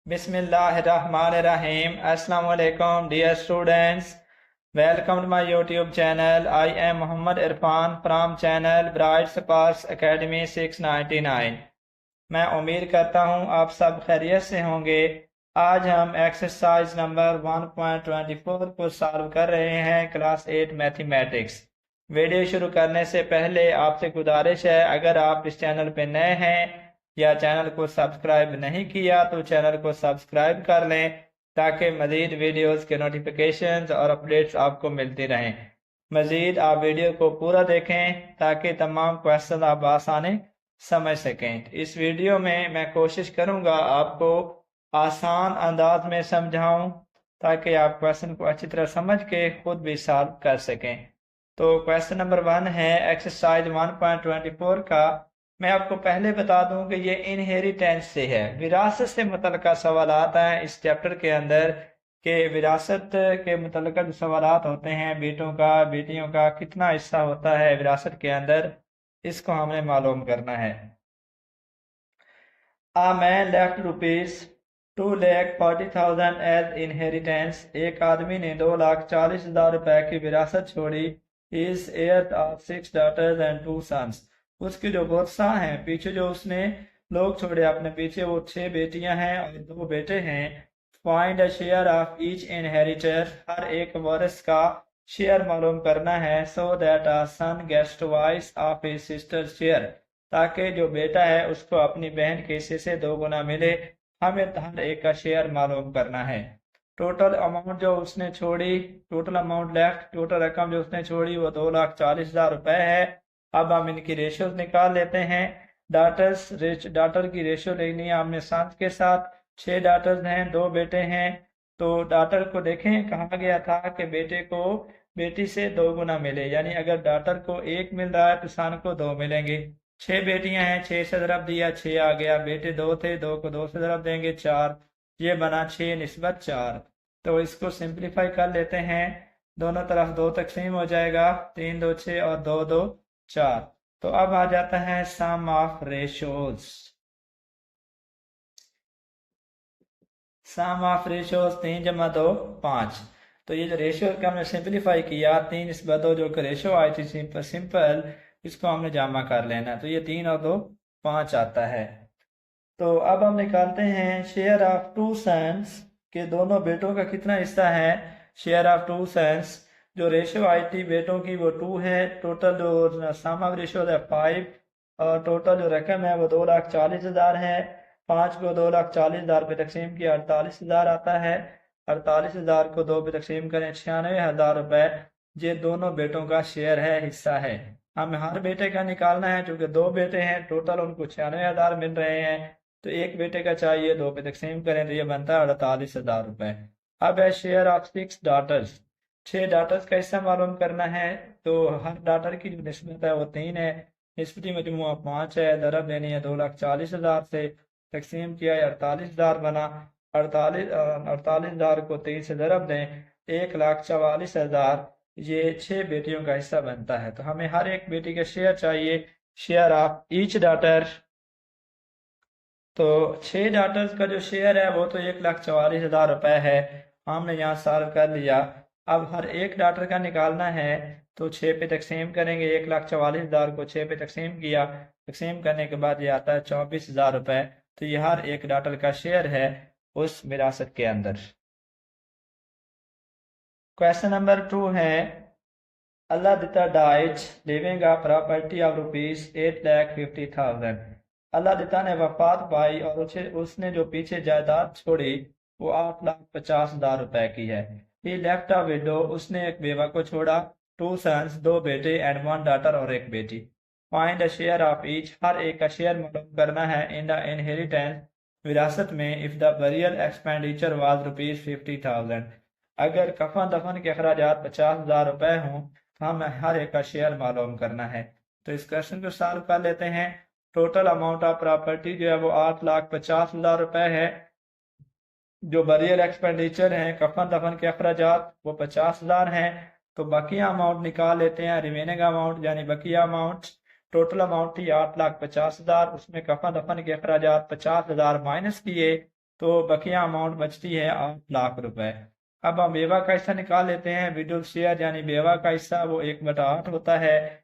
Bismillahirrahmanirrahim. Assalamu alaikum, dear students. Welcome to my YouTube channel. I am Muhammad Irfan from channel Bright Sparks Academy 699. मैं उम्मीद करता हूँ आप सब खैरियत से होंगे। आज हम एक्सरसाइज नंबर 1.24 को सॉल्व कर रहे हैं क्लास 8 मैथमेटिक्स। वीडियो शुरू करने से पहले आपसे गुजारिश है, अगर आप इस चैनल पे नए हैं या चैनल को सब्सक्राइब नहीं किया तो चैनल को सब्सक्राइब कर लें ताकि मज़ीद वीडियोस के नोटिफिकेशंस और अपडेट्स आपको मिलती रहें। मज़ीद आप वीडियो को पूरा देखें ताकि तमाम क्वेश्चन आप आसानी समझ सकें। इस वीडियो में मैं कोशिश करूंगा आपको आसान अंदाज में समझाऊं ताकि आप क्वेश्चन को अच्छी तरह समझ के खुद भी सॉल्व कर सकें। तो क्वेश्चन नंबर 1 है एक्सरसाइज 1.24 का। मैं आपको पहले बता दूं कि ये इनहेरिटेंस से है, विरासत से मुतल्लिका सवाल आता है इस चैप्टर के अंदर कि विरासत के मुतल्लिका जो सवाल होते हैं, बेटों का बेटियों का कितना हिस्सा होता है विरासत के अंदर, इसको हमने मालूम करना है। A man left rupees 2,40,000 as inheritance. एक आदमी ने 2,40,000 रुपए की विरासत छोड़ी। His heirs are 6 daughters and 2 sons. उसके जो वर्षा हैं, पीछे जो उसने लोग छोड़े अपने पीछे, वो 6 बेटियां हैं और 2 बेटे हैं। Find a share of each inheritor. हर एक वारिस का शेयर मालूम करना है। So that a son gets twice of his sister's share. ताकि जो बेटा है उसको अपनी बहन के हिस्से से 2 गुना मिले। हमें हर एक का शेयर मालूम करना है। टोटल अमाउंट जो उसने छोड़ी, टोटल अमाउंट लेफ्ट, टोटल रकम जो उसने छोड़ी वो 2,40,000 रुपए है। अब हम इनकी रेशियो निकाल लेते हैं। डाटर की रेशियो लेनी है हमने सन्स के साथ। 6 डाटर्स हैं, 2 बेटे हैं। तो डाटर को देखें, कहा गया था कि बेटे को बेटी से 2 गुना मिले, यानी अगर डाटर को 1 मिल रहा है तो सन को 2 मिलेंगे। 6 बेटियां हैं, 6 से ज़रब दिया 6 आ गया। बेटे 2 थे, 2 को 2 से ज़रब देंगे 4, ये बना 6 निस्बत 4। तो इसको सिंप्लीफाई कर लेते हैं, दोनों तरफ 2 तकसीम हो जाएगा, 3 2 6 और 2 2 4। तो अब आ जाता है sum of ratios. Sum of ratios 3 जमा 2 5। तो ये जो रेशियो का हमने सिंप्लीफाई किया, 3 निस्बत 2 जो रेशियो आई थी सिंपल, इसको हमने जामा कर लेना। तो ये 3 और 2 5 आता है। तो अब हम निकालते हैं शेयर ऑफ 2 सन्स के दोनों बेटों का कितना हिस्सा है। शेयर ऑफ 2 सन्स जो रेशियो आई थी बेटों की वो 2 है। टोटल जो सम ऑफ रेशियो है 5 और टोटल जो रकम है वो 2,40,000 है। 5 को 2,40,000 पे तकसीम किया 48,000 आता है। 48,000 को 2 पे तकसीम करें 96,000 रुपए। ये दोनों बेटों का शेयर है, हिस्सा है। हमें हर बेटे का निकालना है, क्योंकि 2 बेटे हैं, टोटल उनको 96,000 मिल रहे हैं। तो एक बेटे का चाहिए, 2 पे तकसीम करें तो ये बनता है 48,000 रुपए। अब है शेयर ऑफ 6 डाटर्स। 6 डाटर्स का हिस्सा मालूम करना है। तो हर डाटर की जो निस्बत है वो 3 है, निस्बती मजमूआ 5 है। ज़रब देनी है 2,40,000 से, तकसीम किया 48,000 बना। 48,000 को 3 से ज़रब दें, 1,44,000। ये 6 बेटियों का हिस्सा बनता है। तो हमें हर एक बेटी का शेयर चाहिए, शेयर ऑफ ईच डाटर। तो 6 डाटर्स का जो शेयर है वो तो 1,44,000 रुपए है, हमने यहाँ सॉल्व कर लिया। अब हर एक डाटर का निकालना है, तो 6 पे तकसीम करेंगे। 1,44,000 को 6 पे तकसीम किया, तकसीम करने के बाद ये आता है 24,000 रुपए। तो ये हर एक डाटर का शेयर है उस विरासत के अंदर। क्वेश्चन नंबर 2 है अल्लाह दिता diet living a property of rupees 8,50,000। अल्लाह दिता ने वफात पाई और उसने जो पीछे जायदाद छोड़ी वो 8,50,000 रुपए की है। ही लेफ्ट अ विडो, उसने एक बेवा को छोड़ा। 2 सन्स, 2 बेटे एंड 1 डॉटर और एक बेटी। Find a share of each, हर एक का शेयर मालूम करना है। इन द इनहेरिटेंस, विरासत में। If the burial expenditure was rupees 50,000, अगर कफन दफन के अखराजात 50,000 रुपए हों तो हमें हर एक का शेयर मालूम करना है। तो इस क्वेश्चन को सॉल्व कर लेते हैं। टोटल अमाउंट ऑफ प्रॉपर्टी जो है वो 8,50,000 रुपए है। जो बरियल एक्सपेंडिचर है, कफन दफन के अखराजात, वो 50,000 हैं। तो बकिया अमाउंट निकाल लेते हैं, रिमेनिंग अमाउंट यानी बकिया अमाउंट। टोटल अमाउंट थी 8,50,000, उसमें कफन दफन के अखराजात 50,000 माइनस किए तो बकिया अमाउंट बचती है 8 लाख रुपए। अब हम बेवा का हिस्सा निकाल लेते हैं। विडुल शेयर यानी बेवा का हिस्सा वो 1/8 होता है।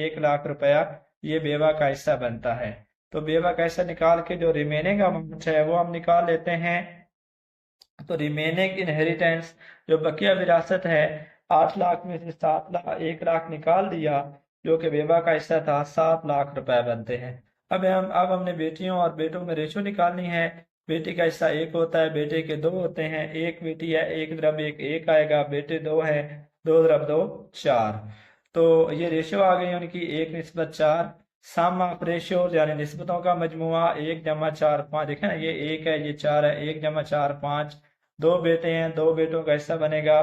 1 लाख रुपया ये बेवा का हिस्सा बनता है। तो बेवा का हिस्सा निकाल के जो रिमेनिंग अमाउंट है वो हम निकाल लेते हैं। तो रिमेनिंग इनहेरिटेंस जो बकिया विरासत है 8 लाख में से 1 लाख निकाल दिया जो कि बेवा का हिस्सा था 7 लाख रुपए बनते हैं। अब हमने बेटियों और बेटों में रेशो निकालनी है। बेटी का हिस्सा 1 होता है, बेटे के 2 होते हैं। एक बेटी है, 1 × 1 1 आएगा। बेटे 2 है, 2 × 2 4। तो ये रेशो आ गई उनकी 1:4। सम ऑफ रेशियोज यानी निस्बतों का मजमुआ 1 × 4 5। देखें ना, ये 1 है, ये 4 है। 1 × 4 5। 2 बेटे हैं, 2 बेटों का हिस्सा बनेगा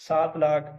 7 लाख।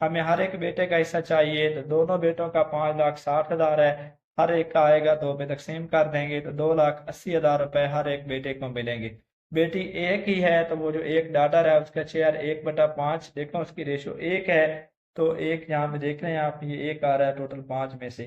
हमें हर एक बेटे का हिस्सा चाहिए, तो दोनों बेटों का 5,60,000 है। हर एक का आएगा, 2 पे तकसीम कर देंगे तो 2,80,000 रुपए हर एक बेटे को मिलेंगे। बेटी एक ही है तो वो जो एक डॉटर है उसका शेयर 1/5। देखो उसकी रेशो 1 है, तो एक यहाँ पे देख रहे हैं आप, ये 1 आ रहा है टोटल 5 में से।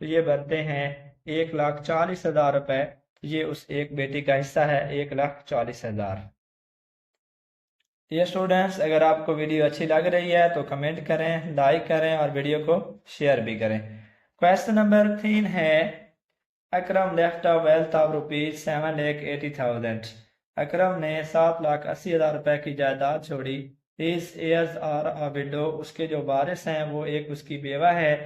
तो ये बनते हैं 1,40,000 रुपए। ये उस एक बेटी का हिस्सा है 1,40,000। ये स्टूडेंट्स, अगर आपको वीडियो अच्छी लग रही है तो कमेंट करें, लाइक करें और वीडियो को शेयर भी करें। क्वेश्चन नंबर 3 है, अकरम लेफ्ट अ वेल्थ ऑफ ₹7,80,000। अकरम ने 7,80,000 रुपए की जायदाद छोड़ी। इस एयर्स आर अ विडो, उसके जो वारिस हैं वो एक उसकी बेवा है,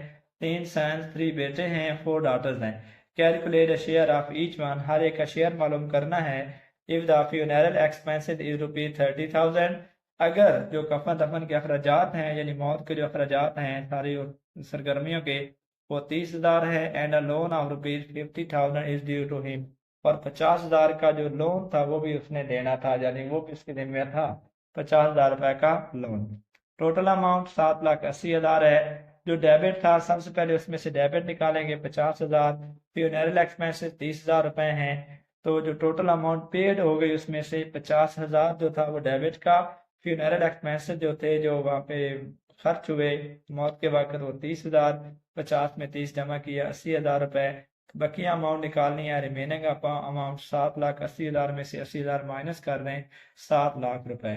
3 सन्स 3 बेटे हैं, 4 डॉटर्स हैं। Calculate share of each one, हर एक का शेयर मालूम करना है। If the funeral expenses is ₹30,000, अगर जो कफन दफन के अखराजात हैं यानी मौत के जो अखराजात हैं सारी सरगर्मियों के वो 30,000 है। And a loan of ₹50,000 is due to him, और 50,000 का जो लोन था वो भी उसने देना था, यानी वो भी उसके जिम्मे था 50,000 रुपए का लोन। टोटल अमाउंट 7,80,000 है। जो डेबिट था सबसे पहले उसमें से डेबिट निकालेंगे 50,000। फ्यूनरल एक्सपेंसेस 30,000 रुपए हैं, तो जो टोटल अमाउंट पेड हो गई उसमें से 50,000 जो था वो डेबिट का। फ्यूनरल एक्सपेंसेस जो थे जो वहाँ पे खर्च हुए मौत के वक्त वो 30,000। 50 में 30 जमा किया 80,000 रुपए। बाकी अमाउंट निकालनी है, रिमेनिंग अमाउंट 7,80,000 में से 80,000 माइनस कर दें, 7 लाख रुपए।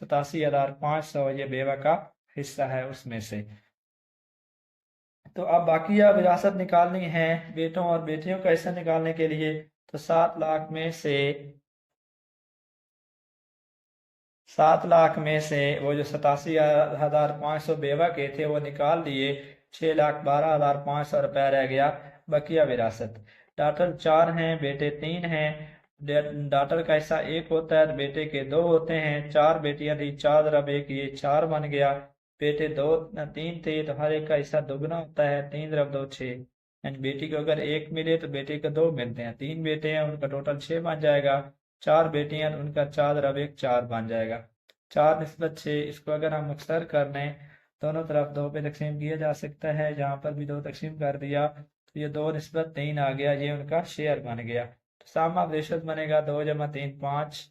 87,500 ये बेवा का हिस्सा है उसमें से। तो अब बाकिया विरासत निकालनी है बेटों और बेटियों का हिस्सा निकालने के लिए। तो 7 लाख में से वो जो 87,500 बेवा के थे वो निकाल दिए। 6,12,500 रुपया रह गया बकिया विरासत। डॉटर 4 हैं, बेटे 3 हैं। डॉटर का हिस्सा 1 होता है, बेटे के 2 होते हैं। 4 बेटियां थी, 4 × 1 ये 4 बन गया। बेटे 3 थे तो हर एक का हिस्सा दोगुना होता है, 3 × 2 6। यानी बेटी को अगर 1 मिले तो बेटे को 2 मिलते हैं। 3 बेटे हैं उनका टोटल 6 बन जाएगा। 4 बेटियां तो उनका 4 × 1 4 बन जाएगा। 4/6, इसको अगर हम अक्सर कर लें दोनों तरफ 2 पे तकसीम किया जा सकता है। यहाँ पर भी 2 तकसीम कर दिया तो ये 2/3 आ गया, ये उनका शेयर बन गया। तो सामा रेशो बनेगा 2 × 3 5।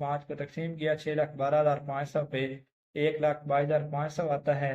5 को तकसीम किया 6,12,500 पे, 1,22,500 आता है।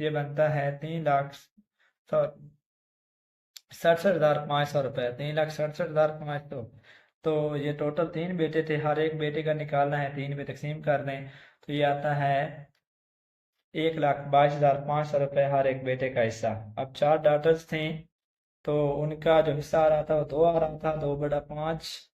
ये बनता है 3,67,500 रुपए, 3,67,500। तो ये टोटल 3 बेटे थे, हर एक बेटे का निकालना है, 3 पे तकसीम कर दें तो ये आता है 1,22,500 रुपए हर एक बेटे का हिस्सा। अब 4 डॉटर्स थी तो उनका जो हिस्सा आ रहा था वो 2 आ रहा था। 2/5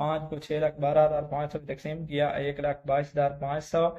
5 को 6,12,500 तकसीम किया 1,22,500।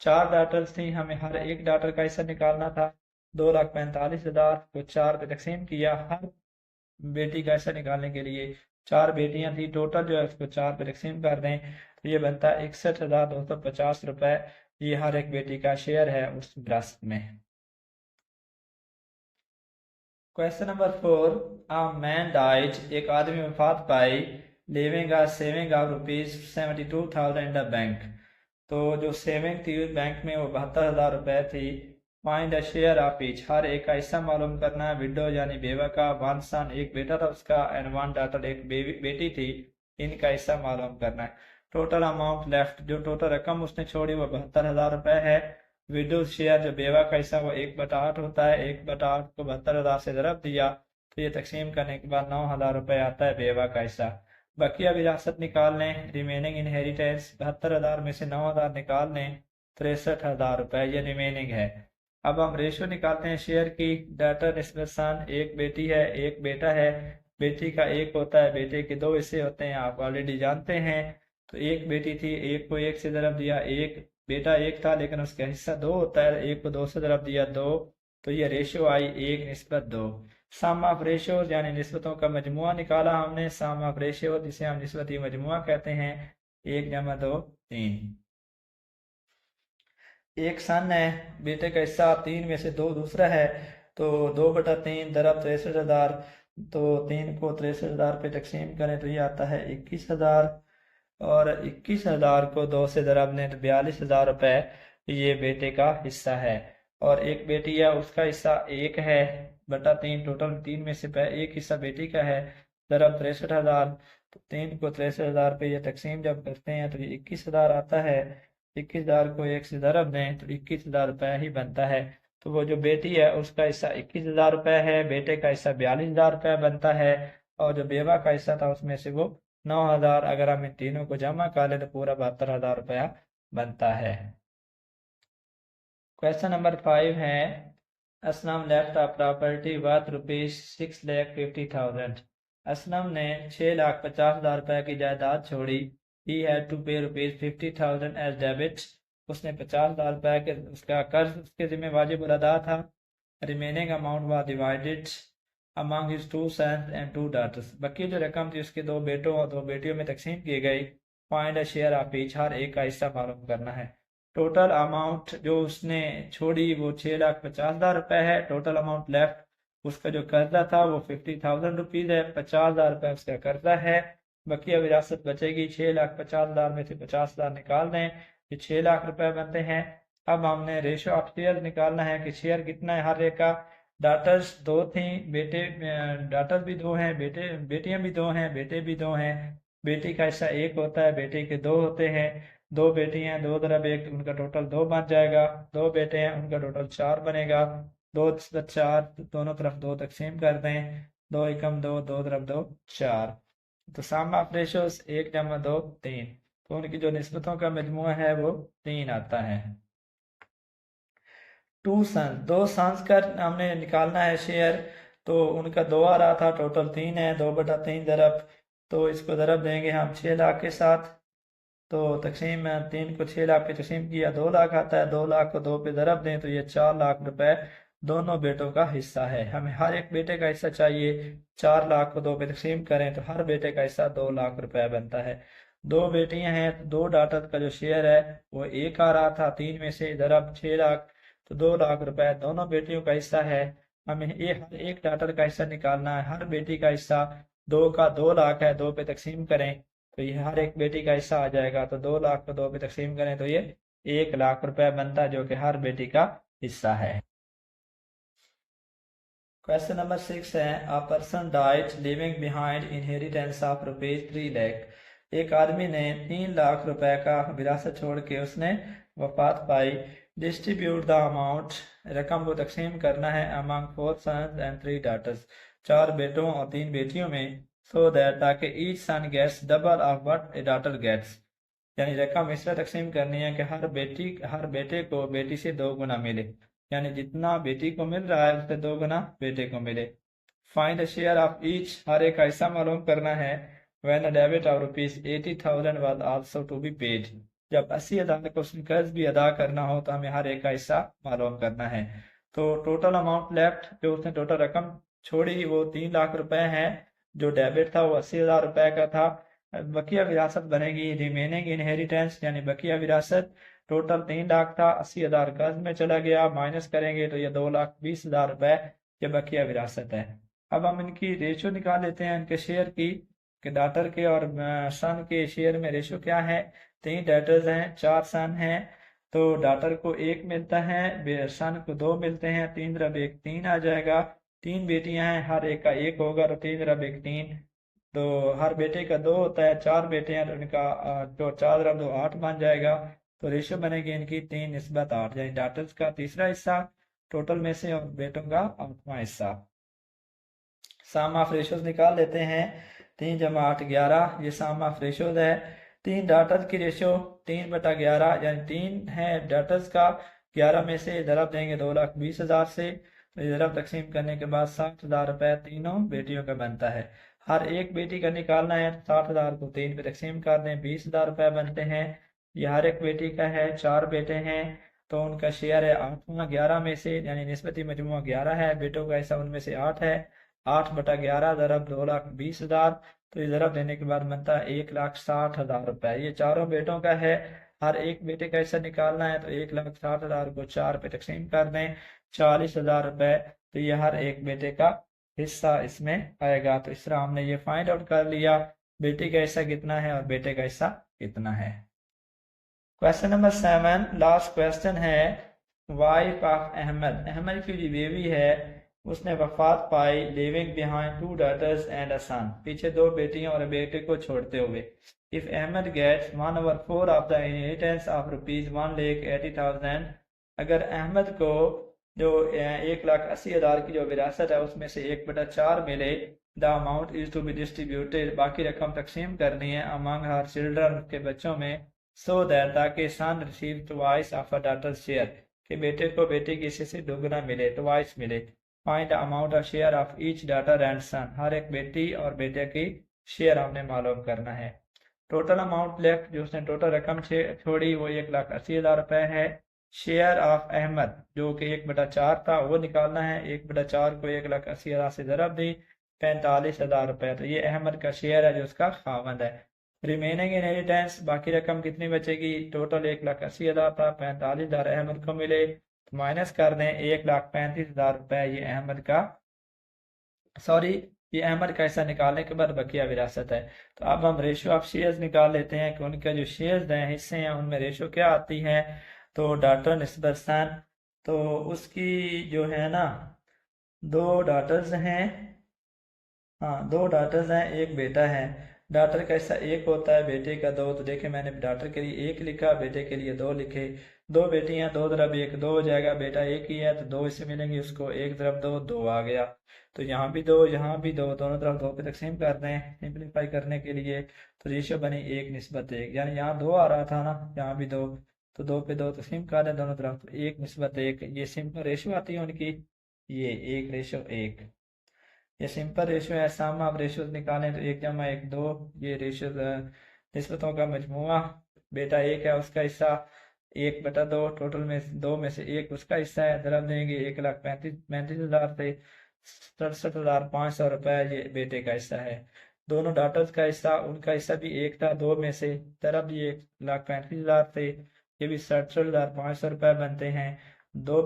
4 डॉटर्स थी, हमें हर एक डॉटर का हिस्सा निकालना था। 2,45,000 को 4 पे तकसीम किया हर बेटी का हिस्सा निकालने के लिए। 4 बेटियां थी, टोटल जो है उसको 4 पे तकसीम कर दें तो ये बनता है 61,250 रुपए। ये हर एक बेटी का शेयर है उस विरासत में। Question number 4, a man died, एक आदमी वफात पाई। Living a saving of ₹72,000 in the bank. तो जो सेविंग थी बैंक में वो 72,000 थी। Find the share of each, हर एक का हिस्सा मालूम करना है। विडो यानी बेवा का, वन सन एक बेटा था उसका, एंड वन डॉटर एक बेटी थी, इनका हिस्सा मालूम करना है। टोटल अमाउंट लेफ्ट, जो टोटल रकम उसने छोड़ी वो 72,000 है। विडो शेयर जो बेवा का हिस्सा वो 1/8 होता है, 1/8 को 72,000 से ज़रब दिया तो ये तकसीम करने के बाद 9,000 आता है बेवा का हिस्सा। बकिया विरासत निकाल लें, रिमेनिंग इनहेरिटेंस 72,000 में से 9,000 निकाल लें, 63,000 ये रिमेनिंग है। अब हम रेशो निकालते हैं शेयर की। डाटर निस्बत सन, एक बेटी है एक बेटा है, बेटी का एक होता है, बेटे के दो हिस्से होते हैं, आप ऑलरेडी जानते हैं। तो एक बेटी थी, एक को एक से ज़रब दिया, एक बेटा एक था लेकिन उसका हिस्सा दो होता है, एक को दो से ज़रब दिया दो, तो ये रेशो आई 1:2। सम ऑफ रेशियोज यानी निस्बतों का मजमुआ निकाला हमने। सम ऑफ रेशियो जिसे हम निस्बती मजमुआ कहते हैं, 1 × 2 3। एक सन है, बेटे का हिस्सा 3 में से 2 दूसरा है, तो 2/3 दरब 63,000। तो 3 को 63,000 पे तकसीम करें तो ये आता है 21,000, और 21,000 को 2 से दरब लें तो 42,000 ये बेटे का हिस्सा है। और एक बेटी है उसका हिस्सा 1/3, टोटल 3 में से एक हिस्सा बेटी का है, दरब 63,000। तो 3 को 63,000 पे ये तकसीम जब करते हैं तो ये 21,000 आता है। 21,000 को 1 से दरब दें तो 21,000 ही बनता है। तो वो जो बेटी है उसका हिस्सा 21,000 है, बेटे का हिस्सा 42,000 बनता है, और जो बेवा का हिस्सा था उसमें से वो 9,000। अगर हम इन तीनों को जमा कर ले तो पूरा 72,000 बनता है। क्वेश्चन नंबर 5 है, Aslam left a property worth ₹6,50,000। Aslam ने 6,50,000 की जायदाद छोड़ी। ही हैड टू पे ₹50,000 एज डेबिट। उसने 50,000 के उसका कर्ज उसके जिम्मे वाजिब अदा था। Remaining amount was divided among his 2 sons and 2 daughters. बाकी जो रकम थी उसके 2 बेटों और 2 बेटियों में तकसीम की गई। Find a share of each, हर एक का हिस्सा मालूम करना है। टोटल अमाउंट जो उसने छोड़ी वो ₹6,50,000 है। टोटल अमाउंट लेफ्ट, उसका जो कर्जा था वो ₹50,000 है, ₹50,000 उसका कर्जा है। बकिया विरासत बचेगी, 6,50,000 में से 50,000 निकाल दें, ये 6 लाख रुपए बनते हैं। अब हमने रेशो ऑफ शेयर निकालना है कि शेयर कितना है हर एक का। डाटर्स 2 थी, बेटे डाटर भी 2 हैं, बेटियां भी 2 हैं, बेटे भी 2 हैं। बेटी का हिस्सा 1 होता है, बेटे के 2 होते हैं। 2 बेटी हैं, 2 दरब 1, उनका टोटल 2 बन जाएगा। 2 बेटे हैं, उनका टोटल 4 बनेगा। 2 + 4 दोनों तरफ 2 तकसीम कर दें, 2 एकम 2, 2 दरब 2 4। तो सम ऑफ रेशियोज 1 × 2 3। तो उनकी जो निस्बतों का मजमुआ है वो 3 आता है। 2 सन, 2 सन्स का हमने निकालना है शेयर। तो उनका 2 आ रहा था, टोटल 3 है, 2/3 दरब, तो इसको दरब देंगे हम 6 लाख के साथ। तो तकसीम में 3 को 6 लाख पे तकसीम किया 2 लाख आता है। 2 लाख को 2 पे दरब दें तो ये 4 लाख रुपए दोनों बेटों का हिस्सा है। हमें हर एक बेटे का हिस्सा चाहिए। 4 लाख को 2 पे तकसीम करें तो हर बेटे का हिस्सा 2 लाख रुपए बनता है। 2 बेटियां हैं तो 2 डॉटर का जो शेयर है वो 1 आ रहा था, 3 में से दरब 6 लाख, तो 2 लाख रुपए दोनों बेटियों का हिस्सा है। हमें हर एक डॉटर का हिस्सा निकालना है। हर बेटी का हिस्सा 2 का 2 लाख है, 2 पे तकसीम करें तो ये हर एक बेटी का हिस्सा आ जाएगा। तो 2 लाख को 2 पे तकसीम करें तो ये 1 लाख रुपए बनता है, जो कि हर बेटी का हिस्सा है। क्वेश्चन नंबर 6 है, a person died living behind inheritance of ₹3 lakh. एक आदमी ने 3 लाख रुपए का विरासत छोड़ के उसने वफात पाई। डिस्ट्रीब्यूट द अमाउंट, रकम को तकसीम करना है अमंग 4 सन्स एंड 3 डॉटर्स, 4 बेटों और 3 बेटियों में। सो दैट, ताकि each son gets double of what a daughter gets, यानी रकम इस तरह तकसीम करनी है कि हर बेटे को बेटी से 2 गुना मिले, यानी जितना बेटी को मिल रहा है उससे 2 गुना बेटे को मिले। Find the share of each, हर एक का हिस्सा मालूम करना है। When a debit of ₹80,000 was also to be paid, जब 80,000 को उसने कर्ज भी अदा करना हो तो हमें हर एक का हिस्सा मालूम करना है। तो टोटल अमाउंट लेफ्ट, जो उसने टोटल रकम छोड़ी वो 3 लाख रुपए है। जो डेबिट था वो 80,000 का था। बकिया विरासत बनेगी रिमेनिंग इनहेरिटेंस, यानी बकिया विरासत। टोटल 3 लाख था, 80,000 कर्ज में चला गया, माइनस करेंगे तो ये 2,20,000 ये बकिया विरासत है। अब हम इनकी रेशियो निकाल लेते हैं इनके शेयर की कि डॉटर के और सन के शेयर में रेशो क्या है। 3 डॉटर्स हैं, 4 सन हैं, तो डॉटर को 1 मिलता है, सन को 2 मिलते हैं, 3 रब 1 3 आ जाएगा। 3 बेटियां हैं, हर एक का 1 होगा, तो 3 रब 1 3, तो हर बेटे का 2 होता है। 4 बेटे हैं तो इनका जो 4 रब 2 8 बन जाएगा। तो रेशो बनेगी इनकी 3:8, यानी डॉटर्स का तीसरा हिस्सा टोटल में से और बेटों का 8वां हिस्सा। सम ऑफ रेशोज निकाल लेते हैं। 3 जमा 8 11, ये सम ऑफ रेशोज है। 3 डॉटर्स की रेशो 3/11, यानी 3 है डॉटर्स का, 11 में से ज़रब देंगे 2,20,000 से, तो ये ज़रब तकसीम करने के बाद 60,000 रुपये तीनों बेटियों का बनता है। हर एक बेटी का निकालना है, 60,000 को 3 पे तकसीम कर दें, 20,000 रुपये बनते हैं। ये हर एक बेटी का है, 4 बेटे हैं, तो उनका शेयर है 8वां 11 में से, यानी निस्बती मजमूआ 11 है, बेटों का हिस्सा उनमें से 8 है। 8/11 ज़रब 2,20,000, तो ये ज़रब देने के बाद बनता है 1,60,000 रुपये। ये चारों बेटों का है, हर एक बेटे का हिस्सा निकालना है, तो 1,60,000 को 4 पे तकसीम कर दें, 40,000 रुपये, तो ये हर एक बेटे का हिस्सा इसमें आएगा। तो इस तरह हमने ये फाइंड आउट कर लिया बेटी का हिस्सा कितना है और बेटे का हिस्सा कितना है। क्वेश्चन नंबर 7, लास्ट क्वेश्चन है। वाइफ ऑफ अहमद, अहमद की जो बीवी है उसने वफात पाई, living behind 2 daughters and a son, पीछे 2 बेटियां और बेटे को छोड़ते हुए। If Ahmad gets 1/4 of the inheritance of ₹1,80,000, अगर अहमद को जो 1,80,000 की जो विरासत है उसमें से 1/4 मिले, the amount is to be distributed, बाकी रकम तकसीम करनी है अमंग हर चिल्ड्रन, के बच्चों में, सो दैट ताकि son receive twice of a daughter share, कि बेटे को बेटे की हिस्से से दोगुना मिले, ट्वाइस मिले। Find the amount of share of each daughter and son, हर एक बेटी और बेटे की शेयर हमने मालूम करना है। टोटल अमाउंट लेफ्ट, जो उसने टोटल रकम छोड़ी वो 1,80,000 रुपये है। शेयर ऑफ अहमद जो कि 1/4 था वो निकालना है, 1/4 को 1,80,000 से ज़रब दी, 45,000 रुपये, तो ये अहमद का शेयर है जो उसका खावंद है। रिमेनिंग इनहेरिटेंस, बाकी रकम कितनी बचेगी, टोटल 1,80,000 था, 45,000 अहमद को मिले, तो माइनस कर दें 1,35,000 रुपये, ये अहमद का ये अहमद का हिस्सा निकालने के बाद बकिया विरासत है। तो अब हम रेशो ऑफ शेयर्स निकाल लेते हैं कि उनका जो शेयर्स हैं, हिस्से हैं, उनमें रेशो क्या आती है। तो डॉटर निस्बत सन, तो उसकी जो है ना 2 डॉटर्स हैं, हाँ 2 डॉटर्स हैं, 1 बेटा है। डॉटर का हिस्सा 1 होता है, बेटे का 2, तो देखे मैंने डॉटर के लिए 1 लिखा, बेटे के लिए 2 लिखे। 2 बेटियां, 2 ज़रब 1 2 हो जाएगा, बेटा 1 ही है तो 2 इससे मिलेंगे उसको, 1 ज़रब 2 2 आ गया। तो यहाँ भी 2 यहाँ भी 2, दोनों तरफ 2 पे तकसीम कर दें सिंप्लीफाई करने के लिए, तो रेशियो बनी 1:1, यानी यहाँ 2 आ रहा था ना, यहाँ भी 2, तो 2 पे 2 तकसीम कर दें दोनों तरफ, 1:1, ये सिंपल रेशियो आती है उनकी, ये 1:1। ये सिंपल रेशियो है। सम ऑफ रेशियोज निकालें तो 1 जमा 1 2, ये रेशियो निस्बतों का मजमुआ, बेटा 1 है उसका हिस्सा 1/2, टोटल में 2 में से 1 उसका हिस्सा है, ज़रब देंगे 1,35,000 से 67,500 रुपये, ये बेटे का हिस्सा है। दोनों डॉटर्स का हिस्सा, उनका हिस्सा भी 1 था, 2 में से ज़रब ये 1,35,000 से, ये भी 67,500 रुपये बनते हैं।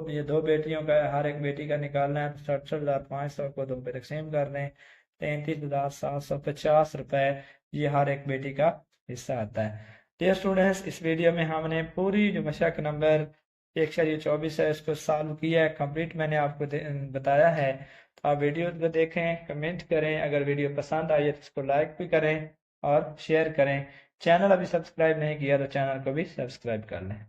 ये 2 बेटियों का, हर एक बेटी का निकालना है, तो 67,500 को 2 पे तकसीम कर दें, 33,750 रुपये, ये हर एक बेटी का हिस्सा आता है। डियर स्टूडेंट्स, इस वीडियो में हमने पूरी जो मशक नंबर 1/24 है इसको सॉल्व किया है, कंप्लीट मैंने आपको बताया है। तो आप वीडियो को देखें, कमेंट करें, अगर वीडियो पसंद आई है तो इसको लाइक भी करें और शेयर करें। चैनल अभी सब्सक्राइब नहीं किया तो चैनल को भी सब्सक्राइब कर लें।